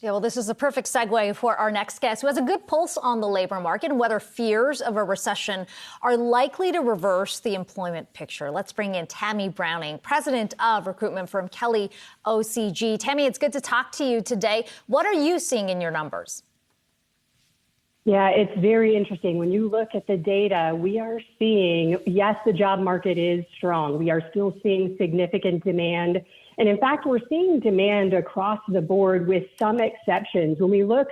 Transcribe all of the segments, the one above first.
Yeah, well, this is a perfect segue for our next guest, who has a good pulse on the labor market and whether fears of a recession are likely to reverse the employment picture. Let's bring in Tammy Browning, president of recruitment firm KellyOCG. Tammy, it's good to talk to you today. What are you seeing in your numbers? Yeah, it's very interesting. When you look at the data, we are seeing, yes, the job market is strong. We are still seeing significant demand. And in fact, we're seeing demand across the board with some exceptions. When we look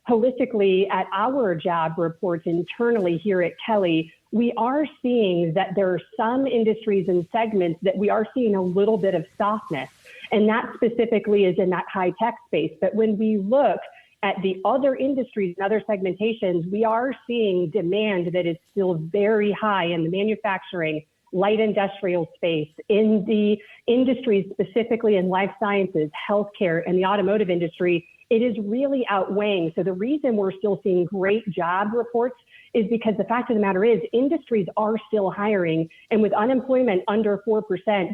holistically at our job reports internally here at Kelly, we are seeing that there are some industries and segments that we are seeing a little bit of softness. And that specifically is in that high tech space. But when we look at the other industries and other segmentations, we are seeing demand that is still very high in the manufacturing, light industrial space, in the industries, specifically in life sciences, healthcare, and the automotive industry. It is really outweighing. So the reason we're still seeing great job reports is because the fact of the matter is industries are still hiring. And with unemployment under 4%,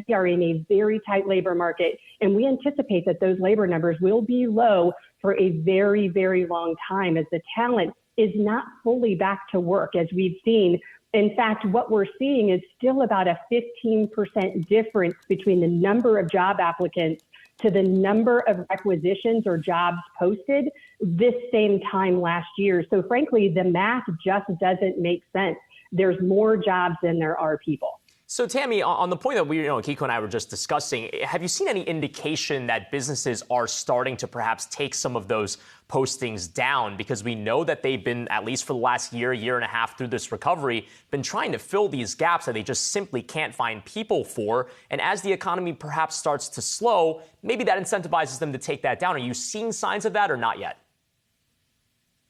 we are in a very tight labor market. And we anticipate that those labor numbers will be low for a very, very long time as the talent is not fully back to work, as we've seen. In fact, what we're seeing is still about a 15% difference between the number of job applicants to the number of requisitions or jobs posted this same time last year. So frankly, the math just doesn't make sense. There's more jobs than there are people. So Tammy, on the point that Akiko and I were just discussing, have you seen any indication that businesses are starting to perhaps take some of those postings down? Because we know that they've been, at least for the last year and a half through this recovery, been trying to fill these gaps that they just simply can't find people for. And as the economy perhaps starts to slow, maybe that incentivizes them to take that down. Are you seeing signs of that or not yet?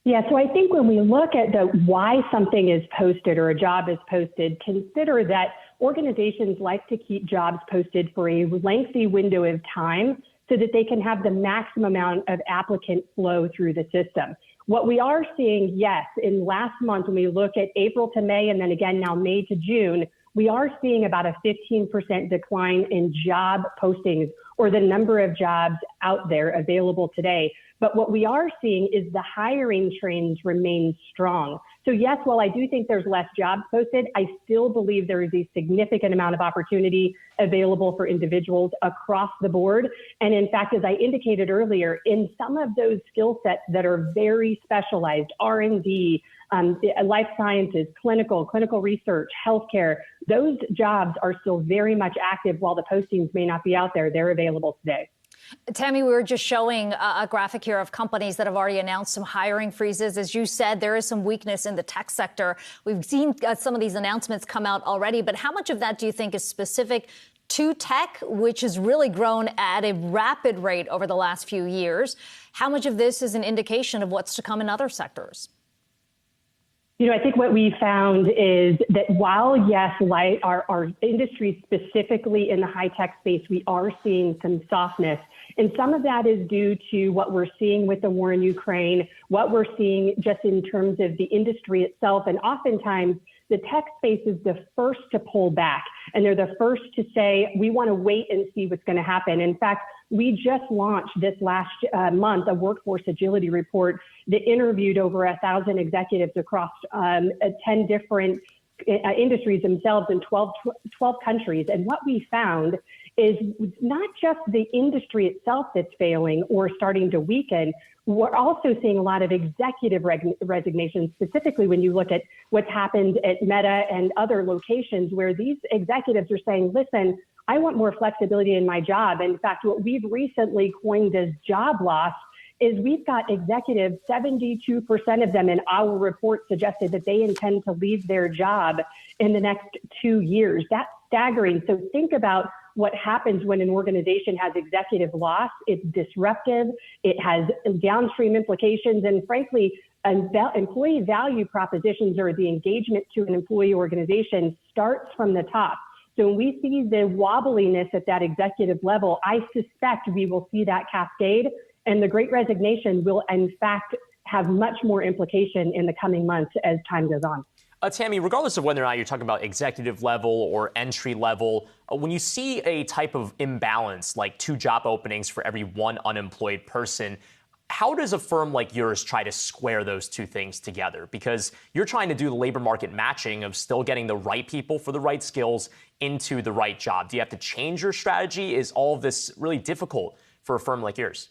Yeah, so I think when we look at why something is posted or a job is posted, consider that organizations like to keep jobs posted for a lengthy window of time so that they can have the maximum amount of applicant flow through the system. What we are seeing, yes, in last month, when we look at April to May and then again now May to June, we are seeing about a 15% decline in job postings or the number of jobs out there available today. But what we are seeing is the hiring trends remain strong. So yes, while I do think there's less jobs posted, I still believe there is a significant amount of opportunity available for individuals across the board. And in fact, as I indicated earlier, in some of those skill sets that are very specialized, R&D, life sciences, clinical research, healthcare, those jobs are still very much active. While the postings may not be out there, they're available today. Tammy, we were just showing a graphic here of companies that have already announced some hiring freezes. As you said, there is some weakness in the tech sector. We've seen some of these announcements come out already, but how much of that do you think is specific to tech, which has really grown at a rapid rate over the last few years? How much of this is an indication of what's to come in other sectors? I think what we found is that while, yes, our industry specifically in the high-tech space, we are seeing some softness. And some of that is due to what we're seeing with the war in Ukraine, what we're seeing just in terms of the industry itself. And oftentimes, the tech space is the first to pull back. And they're the first to say, we want to wait and see what's going to happen. In fact, we just launched this last month a workforce agility report that interviewed over 1,000 executives across 10 different industries themselves in 12 countries. And what we found is not just the industry itself that's failing or starting to weaken. We're also seeing a lot of executive resignations, specifically when you look at what's happened at Meta and other locations where these executives are saying, listen, I want more flexibility in my job. In fact, what we've recently coined as job loss is we've got executives, 72% of them in our report suggested that they intend to leave their job in the next 2 years. That's staggering. So think about what happens when an organization has executive loss. It's disruptive. It has downstream implications. And frankly, employee value propositions or the engagement to an employee organization starts from the top. So when we see the wobbliness at that executive level, I suspect we will see that cascade. And the Great Resignation will, in fact, have much more implication in the coming months as time goes on. Tammy, regardless of whether or not you're talking about executive level or entry level, when you see a type of imbalance like 2 job openings for every 1 unemployed person, How does a firm like yours try to square those two things together? Because you're trying to do the labor market matching of still getting the right people for the right skills into the right job. Do you have to change your strategy? Is all of this really difficult for a firm like yours?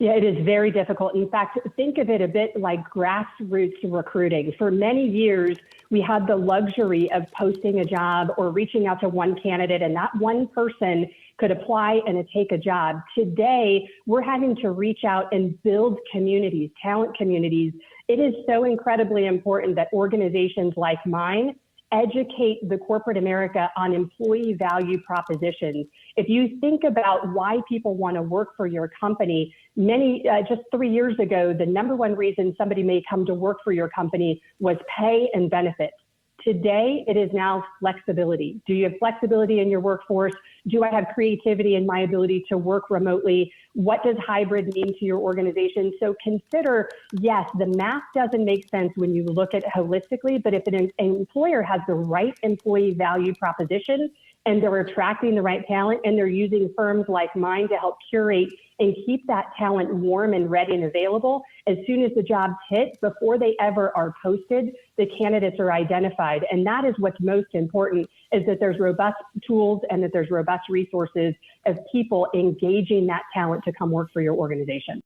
Yeah, it is very difficult. In fact, think of it a bit like grassroots recruiting. For many years, we had the luxury of posting a job or reaching out to one candidate, and that one person could apply and take a job. Today, we're having to reach out and build communities, talent communities. It is so incredibly important that organizations like mine educate the corporate America on employee value propositions. If you think about why people want to work for your company, just 3 years ago, the number one reason somebody may come to work for your company was pay and benefits. Today, it is now flexibility. Do you have flexibility in your workforce? Do I have creativity in my ability to work remotely? What does hybrid mean to your organization? So consider, yes, the math doesn't make sense when you look at it holistically, but if an employer has the right employee value proposition and they're attracting the right talent and they're using firms like mine to help curate and keep that talent warm and ready and available, as soon as the jobs hit, before they ever are posted, the candidates are identified. And that is what's most important, is that there's robust tools and that there's robust resources of people engaging that talent to come work for your organization.